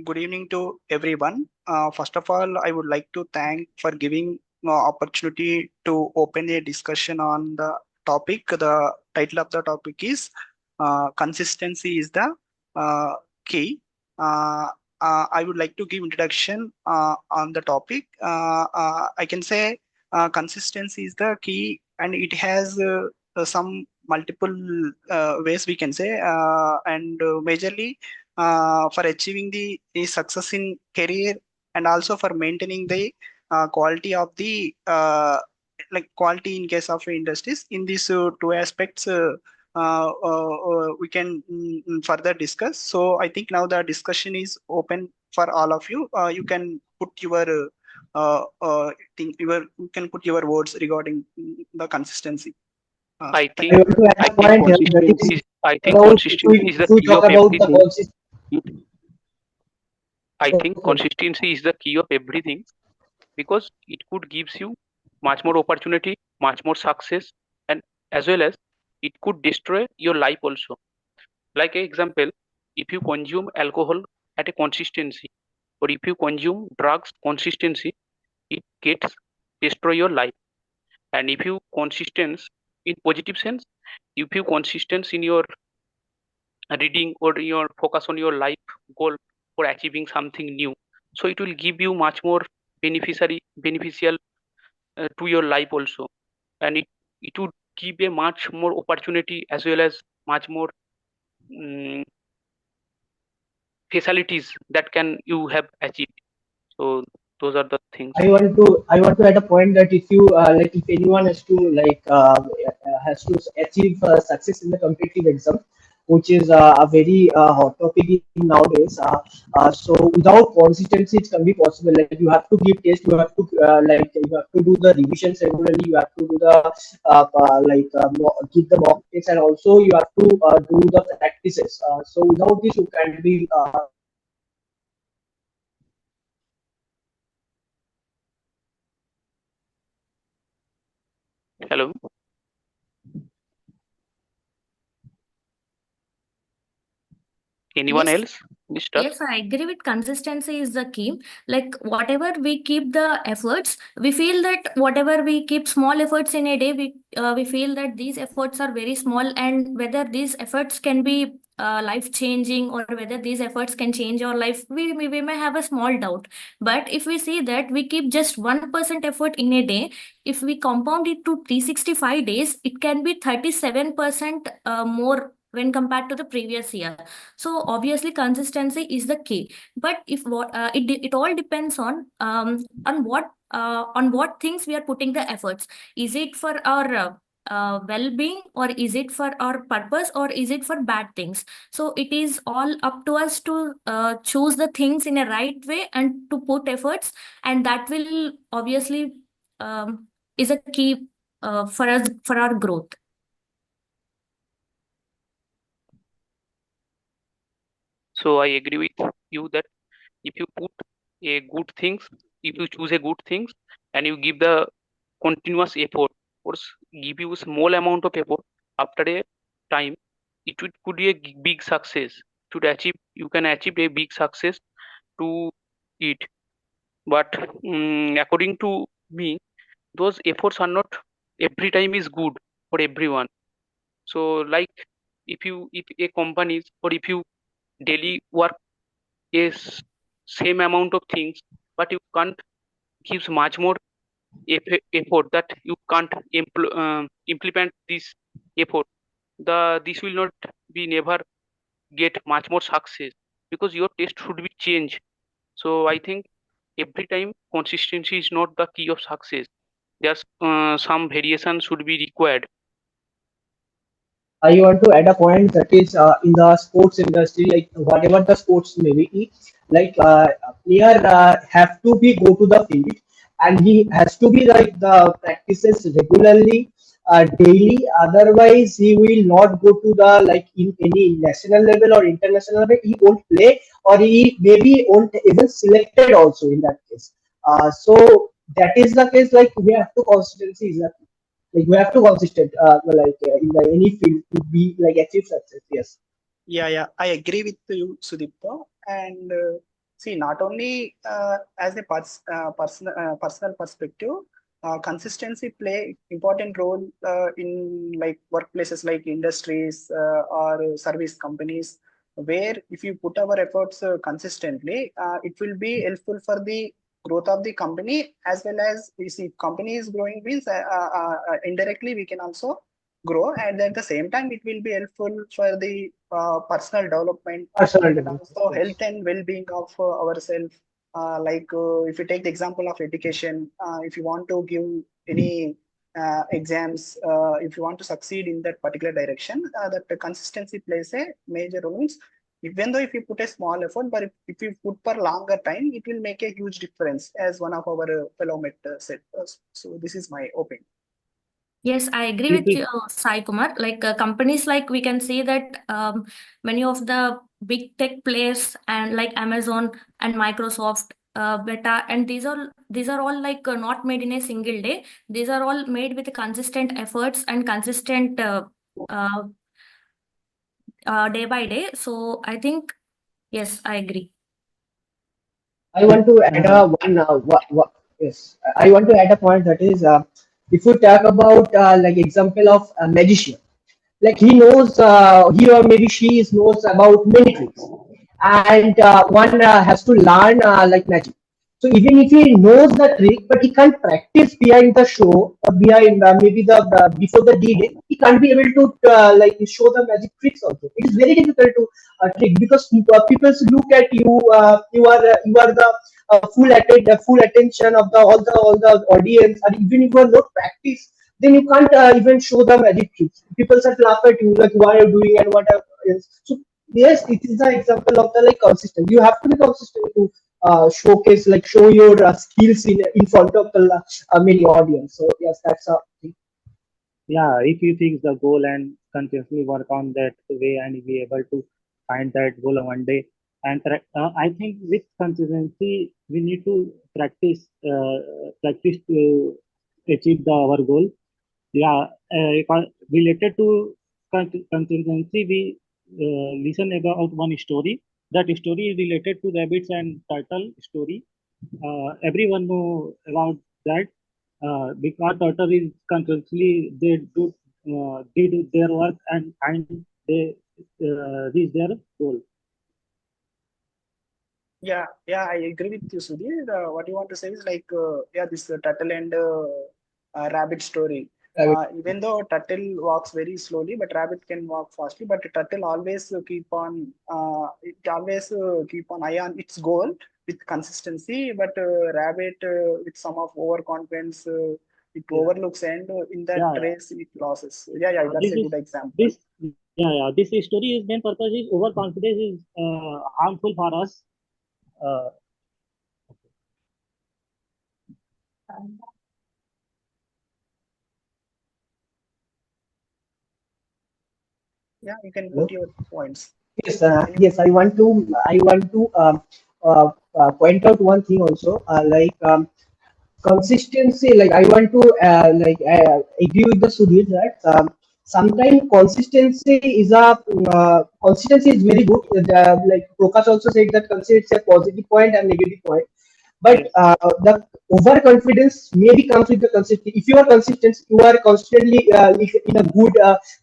Good evening to everyone. First of all, I would like to thank for giving opportunity to open a discussion on the topic. The title of the topic is consistency is the uh, key. Uh, I would like to give introduction on the topic. I can say consistency is the key, and it has some multiple ways we can say, and majorly for achieving the success in career and also for maintaining the quality of the like quality in case of industries in these two aspects we can further discuss. So I think now the discussion is open for all of you. You can put your you can put your words regarding the consistency. I I think want to add I a think point here that is about consistency is the if we key talk of about the everything. consist. It, I think Okay. consistency is the key of everything because it could gives you much more opportunity, much more success, and as well as it could destroy your life also. Like an example, if you consume alcohol at a consistency, or if you consume drugs consistency, it gets destroy your life. And if you consistent in positive sense, if you consistent in your reading or your focus on your life goal for achieving something new, so it will give you much more beneficial to your life also, and it would give a much more opportunity as well as much more um, facilities that can you have achieved. So those are the things. I want to add a point that if you like if anyone has to has to achieve success in the competitive exam, which is a very hot topic in nowadays. So without consistency, it can be possible. Like you have to give test, you have to you have to do the revisions regularly, you have to do the give the mock tests, and also you have to do the practices. So without this, you can be successful. Hello, anyone Yes, else, Mister? yes, I agree with consistency is the key. Like whatever we keep the efforts, we feel that whatever we keep small efforts in a day, we feel that these efforts are very small, and whether these efforts can be life changing or whether these efforts can change our life, we may have a small doubt. But if we see that we keep just 1% effort in a day, if we compound it to 365 days, it can be 37% more when compared to the previous year. So obviously consistency is the key. But if what it all depends on what things we are putting the efforts. Is it for our well-being, or is it for our purpose, or is it for bad things? So it is all up to us to choose the things in a right way and to put efforts, and that will obviously is a key for us for our growth. So I agree with you that if you put a good things, if you choose a good things and you give the continuous effort or give you a small amount of effort, after a time it could be a big success to achieve. You can achieve a big success to it. But according to me, those efforts are not every time is good for everyone. So like if a company or if you daily work is same amount of things, but you can't gives much more effort that you can't implement this effort, this will not be never get much more success because your taste should be changed. So I think every time consistency is not the key of success. There's some variation should be required. I want to add a point that is in the sports industry, like whatever the sports may be, a player have to be go to the field, and he has to be like the practices regularly, daily. Otherwise, he will not go to the like in any national level or international level. He won't play, or he maybe won't even selected also in that case. So that is the case. Like we have to consistency is the like we have to consistent in the any field to be like achieve success. Yes. Yeah, I agree with you, Sudipta. And See, not only as a personal perspective, consistency play important role in like workplaces like industries or service companies, where if you put our efforts consistently, it will be helpful for the growth of the company, as well as you see company is growing means indirectly we can also grow, and at the same time it will be helpful for the personal development Personal and development, also yes. health and well-being of ourselves. If you take the example of education, if you want to give any exams, if you want to succeed in that particular direction, that the consistency plays a major role. Means even though if you put a small effort, but if you put for longer time, it will make a huge difference, as one of our fellow mate said. So this is my opinion. Yes, I agree If with we you, Sai Kumar. Like companies, like we can see that many of the big tech players and like Amazon and Microsoft, Beta, and these are all like not made in a single day. These are all made with consistent efforts and consistent uh, day by day. So I think yes, I agree. I want to add Uh, a one. Yes, I want to add a point that is, if you talk about like example of a magician, like he knows, he or maybe she is knows about many tricks, and one has to learn like magic. So even if he knows the trick, but he can't practice behind the show, behind maybe the before the D-Day, he can't be able to like show the magic tricks also. It is very difficult to trick, because people look at you. You are the full attention of the all the audience, and even if you are not practice, then you can't even show the magic tricks. People start laugh at you like why are you doing and what else. So yes, it is the example of the like consistent. You have to be consistent to showcase, like show your skills in front of the many audience. So yes, that's a thing. Yeah, if you fix the goal and continuously work on that way and be able to find that goal one day, and I think with consistency we need to practice to achieve our goal. Yeah, related to consistency, we listen about one story. That story is related to rabbits and turtle story. Everyone know about that, because turtle is continuously they do their work and they reach their goal. Yeah, I agree with you, Sudhir. What you want to say is like, yeah, this turtle and rabbit story. Even though turtle walks very slowly, but rabbit can walk fastly. But turtle always keep on eye on its goal with consistency. But rabbit, with some of overconfidence, it Yeah, overlooks, and in that yeah, race it loses. Yeah, that's this a is good example. this this story is main purpose is overconfidence is harmful for us. uh, Yeah, you can Hello? put your points. Yes, Can you? yes. I want to point out one thing also. Consistency, like I want to agree with the Sudhir that sometimes consistency is very good. Like Prakash also said that consistency is a positive point and negative point. But yes, the overconfidence maybe comes with the consistency. If you are consistent, you are constantly in a good,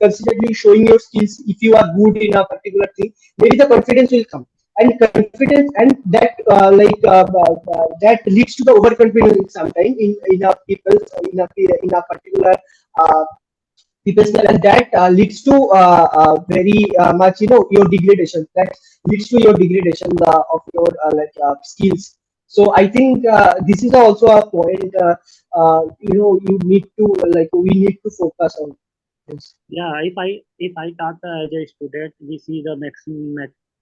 consistently showing your skills. If you are good in a particular thing, maybe the confidence will come, and confidence, and that that leads to the overconfidence sometimes in a people, in a particular uh, people's life, and that leads to very much, your degradation. That leads to your degradation of your skills. So I think this is also a point, you need to, like we need to focus on this. yeah. If I talk as a student, we see the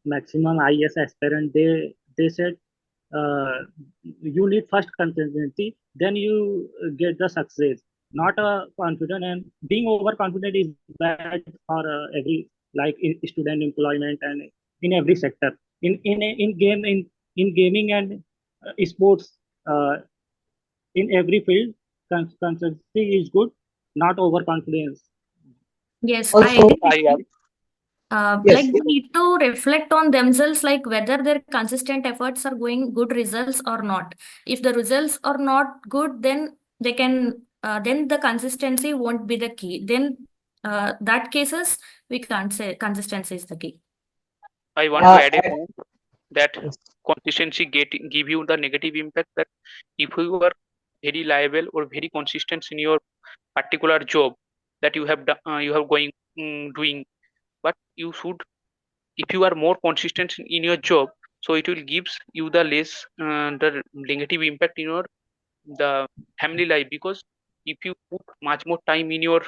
maximum IS aspirant. They said uh, you need first consistency, then you get the success. Not confident, and being overconfident is bad for every, like student employment and in every sector. In gaming and sports, uh, in every field, consistency is good, not overconfidence. Yes, I Also, agree with I you. Yes, Like they need to reflect on themselves, like whether their consistent efforts are going good results or not. If the results are not good, then they can then the consistency won't be the key. Then that cases we can't say consistency is the key. I want to uh, add a point that yes. consistency give you the negative impact that if you are very liable or very consistent in your particular job that you have you have going doing, but you should, if you are more consistent in your job, so it will gives you the less the negative impact in your the family life, because if you put much more time in your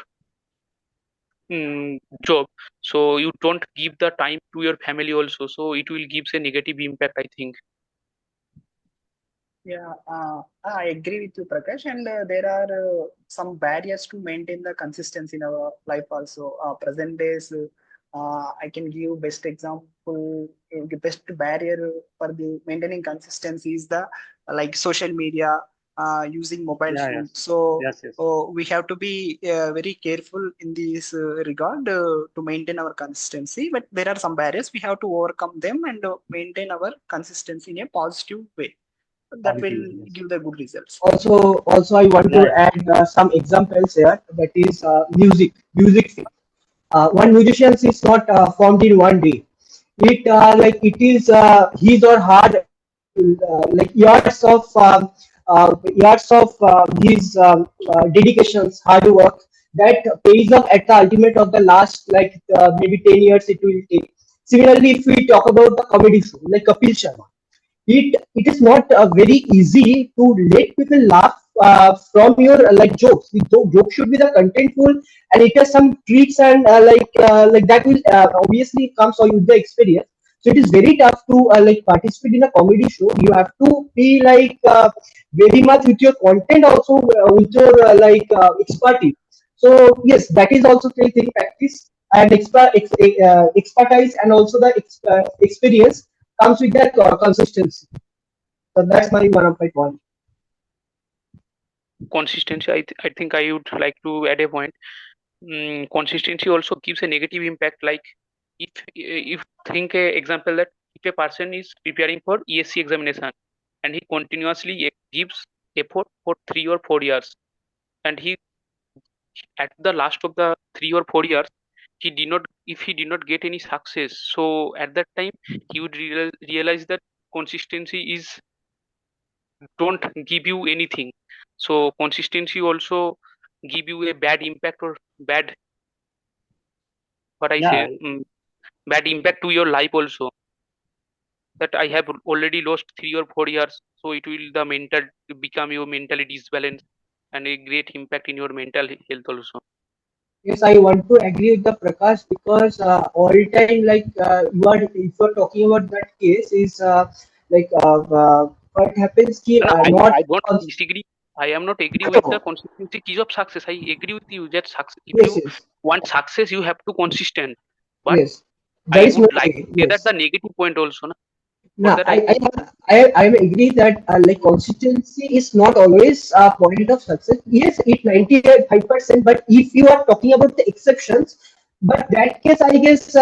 job, so you don't give the time to your family also, so it will gives a negative impact, I think. Yeah, I agree with you, Prakash. And there are some barriers to maintain the consistency in our life also. Present days, I can give best example. The best barrier for the maintaining consistency is the like social media, using mobile Yeah, phone. yes, So yes, yes. we have to be very careful in this regard to maintain our consistency. But there are some barriers we have to overcome them and maintain our consistency in a positive way that will Positive, yes. give the good results. Also I want to Yeah, add some examples here, that is music thing. One musician is not formed in one day. It like it is his or her like years of his dedications, hard work, that pays off at the ultimate of the last, like maybe 10 years it will take. Similarly, if we talk about the comedy show like Kapil Sharma, it is not very easy to let people laugh from your like jokes. The joke should be the contentful, and it has some tricks and like that will obviously comes with the experience. So it is very tough to like participate in a comedy show. You have to be like very much with your content, also with your expertise. So yes, that is also taking practice and expertise, and also the experience comes with that consistency. So that's my one of my point. Consistency, I think I would like to add a point. Consistency also gives a negative impact, like if think a example that if a person is preparing for ESC examination and he continuously gives effort for 3 or 4 years, and he at the last of the 3 or 4 years he did not, if he did not get any success, so at that time he would realize that consistency is don't give you anything. So consistency also give you a bad impact or bad, what I say, yeah. bad impact to your life also, that I have already lost 3 or 4 years, so it will the mental become your mentally disbalance and a great impact in your mental health also. Yes, I want to agree with the Prakash, because all time like you are, if you are talking about that case is what happens ki No, no, not I don't disagree. I am not agree with the no, consistency keys of success. I agree with you that success, if yes, you yes, want success, you have to consistent. But yes, there I is no would like way, to say that the yes. negative point also. Na? For No, that, I think I agree that like consistency is not always a point of success. Yes, it 95%, but if you are talking about the exceptions, but that case, I guess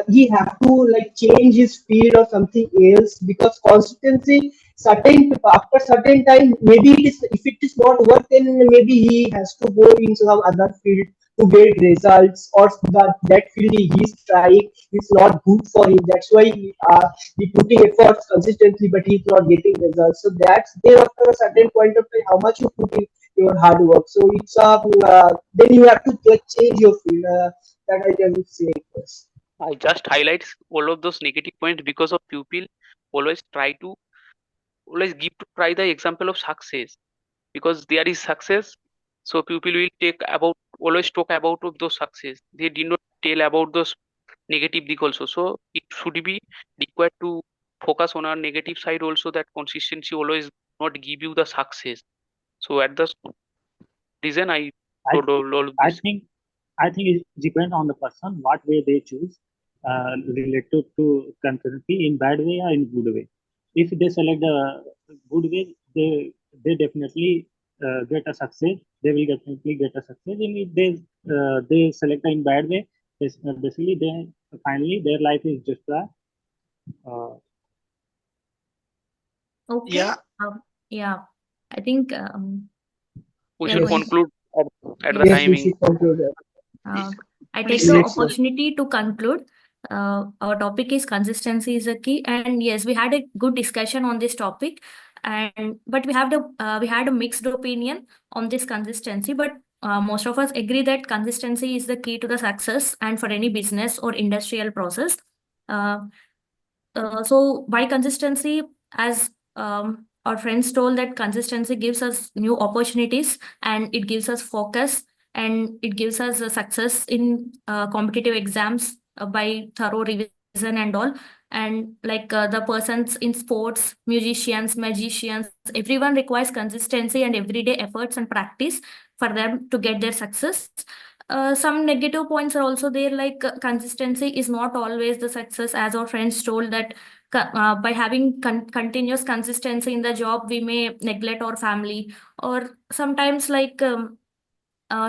he have to like change his field or something else, because consistency certain after certain time, maybe it is, if it is not work, then maybe he has to go into some other field to get results, or that field he is trying is not good for him. That's why he putting efforts consistently, but he's not getting results. So that's there after a certain point of time, how much you put in your hard work. So it's then you have to like, change your field. That I can say. Yes. I just highlights all of those negative points because of pupil always try to always give to try the example of success, because there is success, so people will take about always talk about of those success, they did not tell about those negative thing also, so it should be required to focus on our negative side also, that consistency always not give you the success. So at the reason I I told all of I this. think I think it depends on the person what way they choose related to consistency, in bad way or in good way. If they select the good way, they definitely get a success. They will definitely get a success. And if they select in bad way, Basically, they finally their life is destroyed. Okay. Yeah, Yeah. I think We we are should Yes, going. conclude at the yes, we timing. should conclude. Uh, I take please. the Let's opportunity to conclude. Our topic is consistency is a key, and yes, we had a good discussion on this topic, and but we had a mixed opinion on this consistency. But most of us agree that consistency is the key to the success and for any business or industrial process. Uh, so by consistency, as our friends told, that consistency gives us new opportunities and it gives us focus and it gives us a success in competitive exams by thorough revision and all. And like the persons in sports, musicians, magicians, everyone requires consistency and everyday efforts and practice for them to get their success. Some negative points are also there, like consistency is not always the success, as our friends told that by having continuous consistency in the job, we may neglect our family, or sometimes like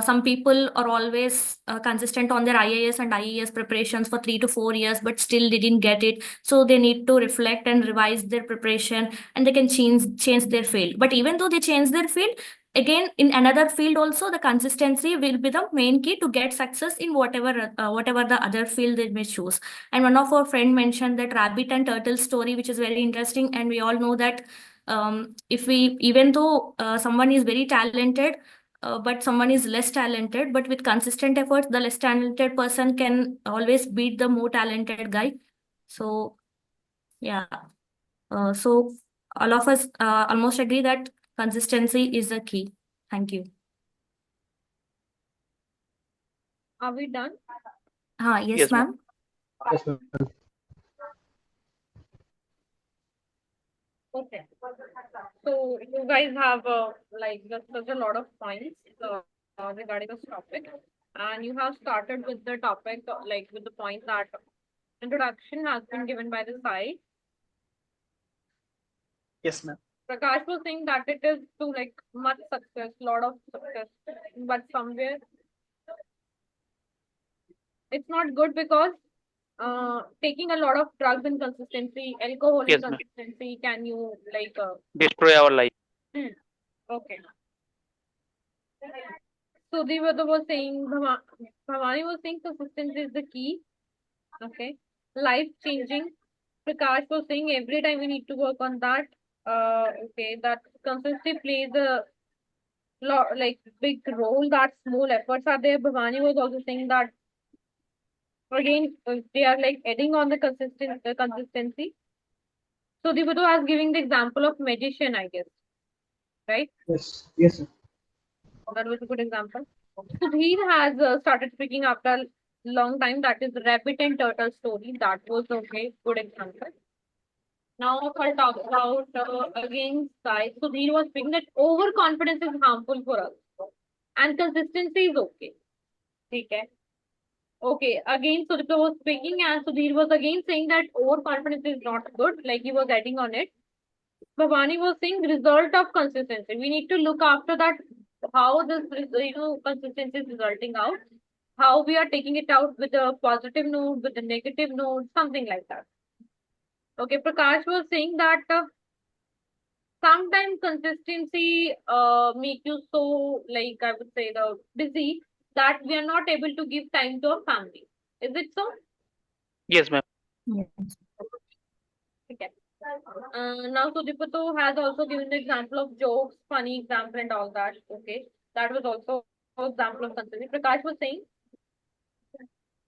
some people are always consistent on their IAS and IES preparations for 3 to 4 years, but still didn't get it. So they need to reflect and revise their preparation, and they can change their field. But even though they change their field, again in another field also, the consistency will be the main key to get success in whatever the other field they may choose. And one of our friend mentioned that rabbit and turtle story, which is very interesting. And we all know that if we even though someone is very talented, but someone is less talented, but with consistent efforts, the less talented person can always beat the more talented guy. So yeah, so all of us almost agree that consistency is the key. Thank you. Are we done? Yes, Yes, ma'am. ma'am. Yes, ma'am. Okay. So you guys have like discussed a lot of points regarding this topic, and you have started with the topic like with the point that introduction has been given by the side. Yes, ma'am. Prakash was saying that it is to like much success, lot of success, but somewhere it's not good because taking a lot of drugs and consistency, alcohol and Yes, ma'am. consistency, can you like Destroy our life. okay. Sudhivada was saying, Bhavani was saying consistency is the key. Okay. Life changing. Prakash was saying every time we need to work on that. Okay, that consistency plays a lot, like big role. That small efforts are there. Bhavani was also saying that again they are like adding on the consistency. So Sudhivada was giving the example of magician, I guess, right? Yes, yes, sir. That was a good example. Sudhir has started speaking after a long time. That is rabbit and turtle story. That was okay, good example. Now if I talk about again Sai, Sudhir was speaking that overconfidence is harmful for us and consistency is okay. Okay. Okay. Again, Sudhir was speaking and Sudhir was again saying that overconfidence is not good. Like he was adding on it. Bhavani was saying result of consistency. We need to look after that how this consistency is resulting out, how we are taking it out with a positive note, with a negative note, something like that. Okay, Prakash was saying that sometimes consistency make you so like I would say the busy that we are not able to give time to our family. Is it so? Yes, ma'am. Yes. Okay. Now Sudipato has also given the example of jokes, funny example and all that. Okay. That was also example of consistency. Prakash was saying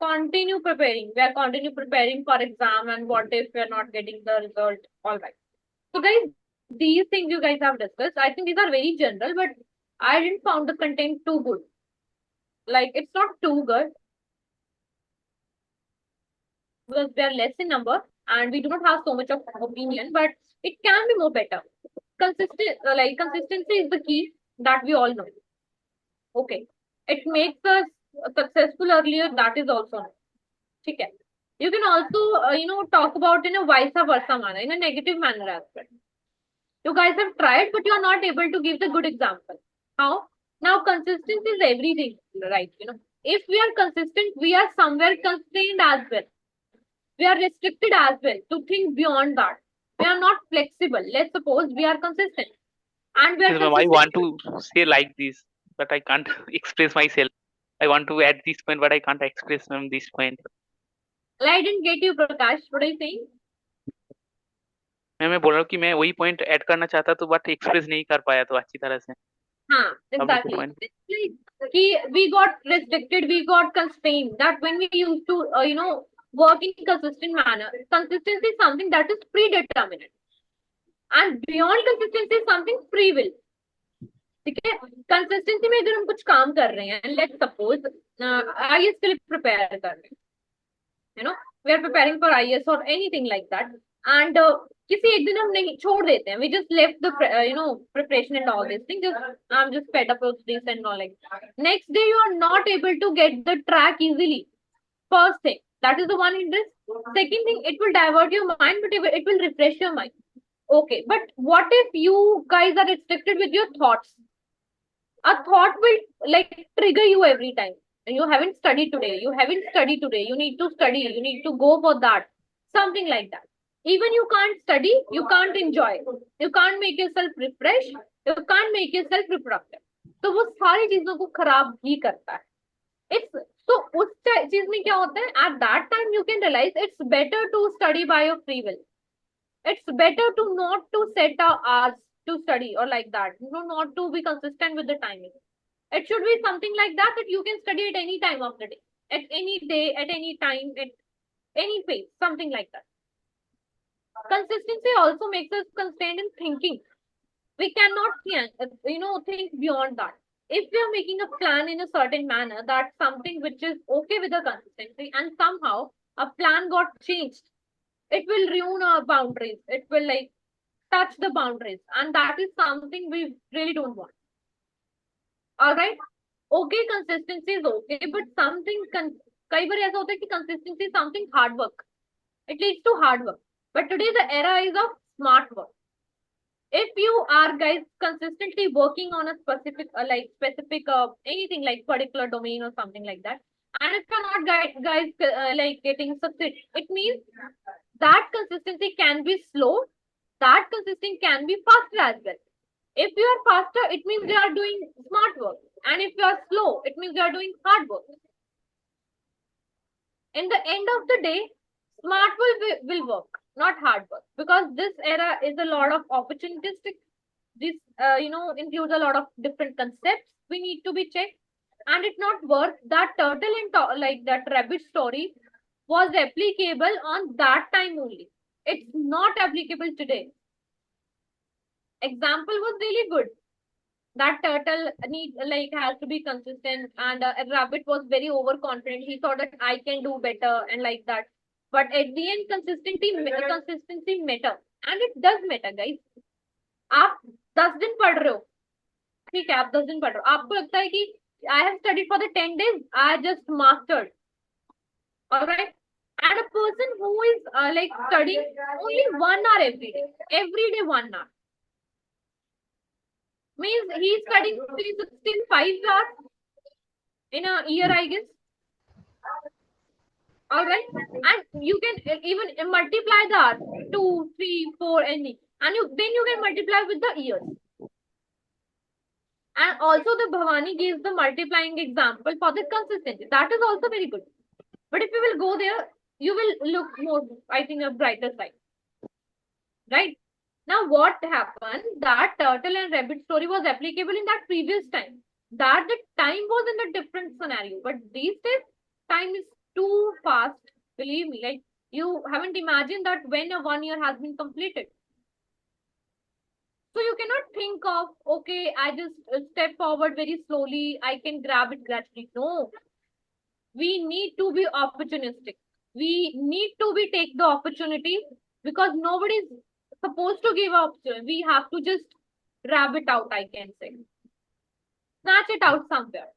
continue preparing. We are continue preparing for exam and what if we are not getting the result? All right. So guys, these things you guys have discussed, I think these are very general, but I didn't found the content too good. Like it's not too good because we are less in number and we do not have so much of opinion, but it can be more better. Consistency is the key that we all know. Okay. It makes us successful earlier. That is also known. Okay. You can also, talk about in a vice versa manner, in a negative manner as well. You guys have tried, but you are not able to give the good example. How? Now, consistency is everything, right? If we are consistent, we are somewhere constrained as well. We are restricted as well to think beyond that. We are not flexible. Let's suppose we are consistent and we are Yes, ma'am, I consistent. want to say like this, but I can't express myself. I want to add this point, but I can't express, ma'am, this point. I didn't get you, Prakash. What are you saying? मैं बोल रहा हूँ कि मैं वही point add करना चाहता तो बट एक्सप्रेस नहीं कर पाया तो अच्छी तरह से Huh, आपने जो exactly. Point It's like we got restricted, we got constrained. That when we used to, work in consistent manner, consistency is something that is predetermined, and beyond consistency is something free will. ठीक है, consistency में अगर हम कुछ काम कर रहे हैं, लेट्स सपोज आईएएस के लिए प्रिपेयर कर रहे हैं, we are preparing for IAS और एनीथिंग लाइक दैट, एंड किसी एक दिन हम नहीं छोड़ देते हैं, we just left the preparation and all this thing, just I am just fed up with this and all, like next day you are not able to get the track easily. First thing, that is the one hindrance. Second thing, it will divert your mind, but it will refresh your mind. Okay, but what if you guys are restricted with your thoughts? A thought will like trigger you every time. You haven't studied today, you haven't studied today, you need to study, you need to go for that, something like that. Even you can't study, you can't enjoy, you can't make yourself refresh, you can't make yourself reproductive. तो वो सारी चीजों को खराब ही करता है. It's so उस चीज में क्या होता है, at that time you can realize it's better to study by your free will. It's better to not to set hours to study or like that, not to be consistent with the timing. It should be something like that, that you can study at any time of the day, at any time, at any phase, something like that. Consistency also makes us constrained in thinking. We cannot think beyond that. If we are making a plan in a certain manner, that's something which is okay with the consistency, and somehow a plan got changed, it will ruin our boundaries, it will like touch the boundaries, and that is something we really don't want. All right, okay, consistency is okay, but something कई बार ऐसा होता है कि consistency is something hard work, it leads to hard work, but today the era is of smart work. If you are guys consistently working on a specific anything like particular domain or something like that, and if you're not guys like getting success, it means that consistency can be slow, that consistency can be faster as well. If you are faster, it means you are doing smart work, and if you are slow, it means you are doing hard work. In the end of the day, smart will work, not hard work, because this era is a lot of opportunistic. This includes a lot of different concepts we need to be checked, and it's not worth that turtle and like that rabbit story was applicable on that time only. It's not applicable today. Example was really good. That turtle has to be consistent, and a rabbit was very overconfident. He thought that I can do better and like that. But at the end, consistency matter, and it does matter, guys. आप 10 दिन पढ़ रहे हो, ठीक है, आप 10 दिन पढ़ रहे हो, आपको लगता है कि I have studied for the 10 days, I just mastered. All right, and a person who is studying only 1 hour every day 1 hour, means he is studying 365 hours in a year, I guess. All right, and you can even multiply the hours, 2, 3, 4, and then you can multiply with the years. And also the Bhavani gives the multiplying example for the consistency. That is also very good. But if you will go there, you will look more, I think, a brighter side. Right? Now, what happened? That turtle and rabbit story was applicable in that previous time. That the time was in a different scenario. But these days, time is too fast. Believe me, like you haven't imagined that when a 1 year has been completed. So you cannot think of, okay, I just step forward very slowly, I can grab it gradually. No. We need to be opportunistic. We need to be take the opportunity, because nobody is supposed to give up. We have to just grab it out, I can say. Snatch it out somewhere.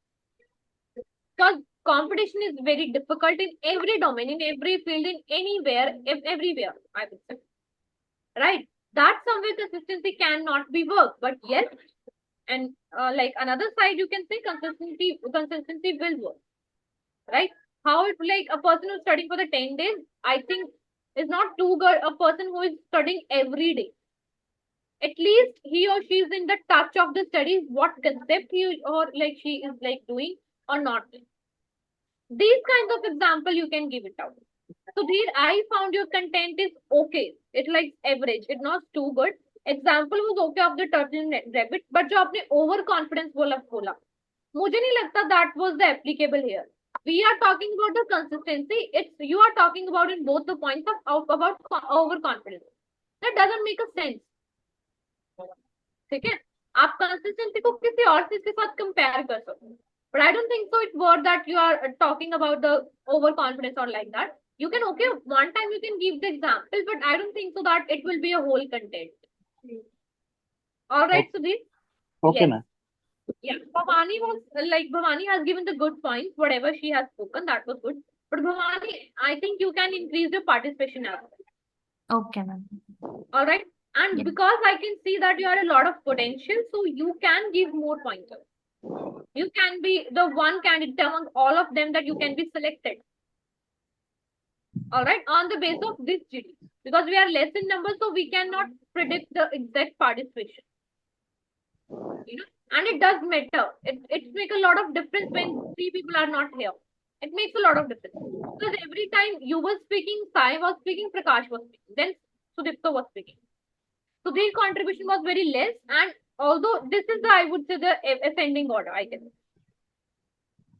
Because competition is very difficult in every domain, in every field, in anywhere, everywhere, I would say. Right? That somewhere consistency cannot be worked, but yes, and like another side, you can say consistency will work. right? How it like a person who's studying for the 10 days, I think is not too good. A person who is studying every day, at least he or she is in the touch of the studies, what concept he or like she is like doing or not. These kinds of example you can give it out. So Dheer, I found your content is okay. It like average. It's not too good. Example was okay of the turtle and rabbit, but जो आपने over confidence बोला, मुझे नहीं लगता that was the applicable here. We are talking about the consistency. It's you are talking about in both the points of about overconfidence. That doesn't make a sense. ठीक है? आप consistency को किसी और चीज के साथ compare कर सकते हो. But I don't think so. It's worth that you are talking about the overconfidence or like that. You can okay one time you can give the example, but I don't think so that it will be a whole content. All right, Sudhir. Okay, Yes. ma'am. Yeah, Bhavani was like Bhavani has given the good points. Whatever she has spoken, that was good. But Bhavani, I think you can increase your participation as well. Okay, ma'am. All right, and Yeah. because I can see that you have a lot of potential, so you can give more pointers. You can be the one candidate among all of them that you can be selected. All right, on the basis of this GD, because we are less in numbers, so we cannot predict the exact participation. You know, and it does matter. It makes a lot of difference when 3 people are not here. It makes a lot of difference because every time you were speaking, Sai was speaking, Prakash was speaking, then Sudipta was speaking. So their contribution was very less, and although this is the I would say the ascending order, I guess.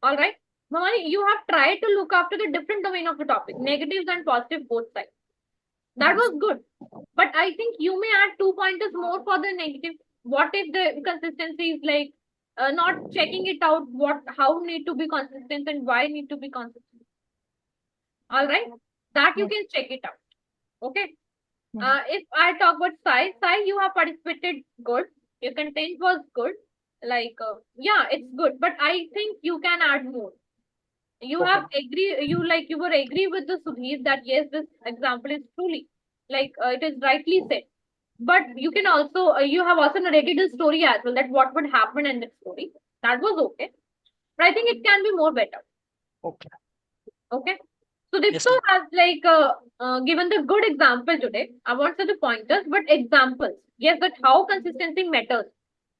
All right, Bhavani, you have tried to look after the different domain of the topic, negatives and positive both sides. That was good, but I think you may add 2 pointers more for the negative. What if the consistency is like not checking it out? What how need to be consistent and why need to be consistent? All right, that you can check it out. Okay. If I talk about Sai, you have participated good. Your content was good. Like yeah, it's good, but I think you can add more. You Okay. have agree. You were agree with the Sudhir that yes, this example is truly like it is rightly said. But you can also you have also narrated the story as well that what would happen in the story. That was okay, but I think it can be more better. Okay. Okay. So Yes, Dipto has like given the good example today. I won't say the pointers, but examples. Yes, that how consistency matters.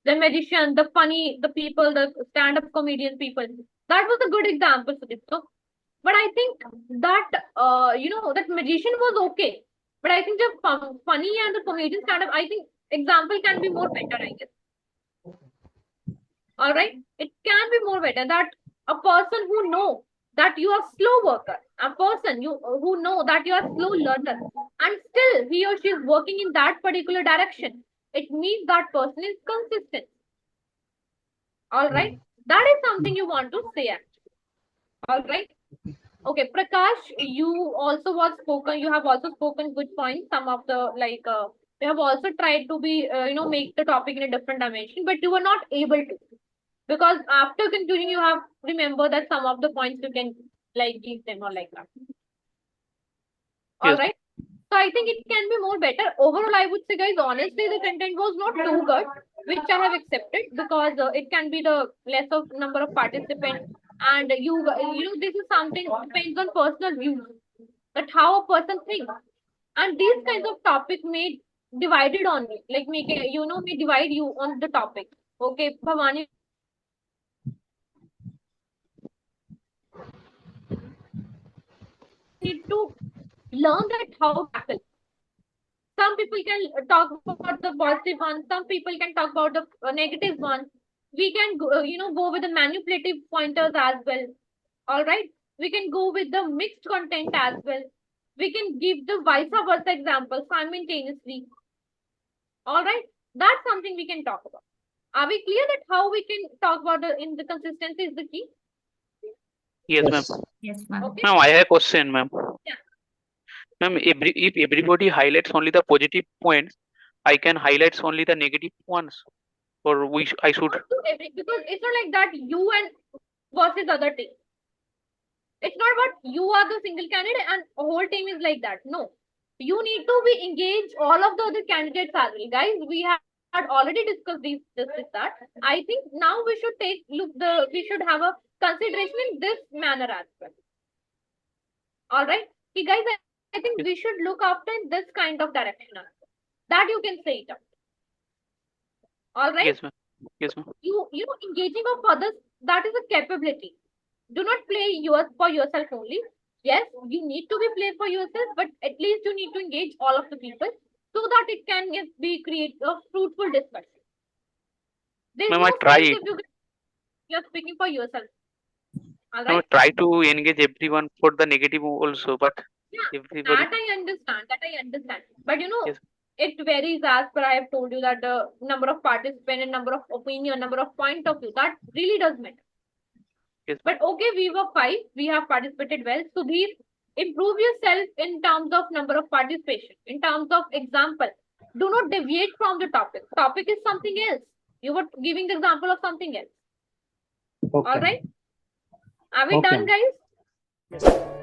The magician, the funny, the people, the stand-up comedian people. That was a good example for Dipto. But I think that that magician was okay. But I think the funny and the comedian stand-up, I think example can be more better, I guess. All right, it can be more better that a person who know that you are slow worker, a person you who know that you are slow learner, and still he or she is working in that particular direction. It means that person is consistent. All right, that is something you want to say. Actually. All right. Okay, Prakash, you also was spoken. You have also spoken good points. Some of the like you have also tried to be make the topic in a different dimension, but you were not able to because after concluding, you have remember that some of the points you can like give them or like that. All Yes. right. So I think it can be more better. Overall, I would say, guys, honestly, the content was not too good, which I have accepted because it can be the less of number of participants, and this is something depends on personal views that how a person thinks, and these kinds of topic may divided on you, like make may divide you on the topic. Okay, Bhavani need to learn that how to tackle. Some people can talk about the positive ones. Some people can talk about the negative ones. We can go with the manipulative pointers as well. All right. We can go with the mixed content as well. We can give the vice versa example simultaneously. All right. That's something we can talk about. Are we clear that how we can talk about in the consistency is the key? Yes, ma'am. Yes, ma'am. Okay. Ma'am, I have a question, ma'am. Yeah. Ma'am, if everybody highlights only the positive points, I can highlight only the negative ones, or I should. Not to because it's not like that you and versus other team. It's not about you are the single candidate and a whole team is like that. No, you need to be engaged all of the other candidates as well, guys. We had already discussed this that. I think now we should we should have a consideration in this manner as well. All right. Okay, guys, I think we should look after in this kind of direction as well. That you can say it out. All right. Yes, ma'am. Yes, ma'am. You know, engaging of others, that is a capability. Do not play yours for yourself only. Yes, you need to be played for yourself, but at least you need to engage all of the people so that it can be create a fruitful discussion. There's Ma'am, no I try sense it. if you're speaking for yourself. All Ma'am, I right. try to engage everyone for the negative also, but Yeah, everybody. that I understand. That I understand. But you know, Yes. it varies as per I have told you that the number of participants and number of opinion, number of point of view, that really does matter. Yes. But okay, we were 5. We have participated well. Sudhir, improve yourself in terms of number of participation, in terms of example. Do not deviate from the topic. Topic is something else. You were giving the example of something else. Okay. All right. Are we Okay. done, guys? Yes.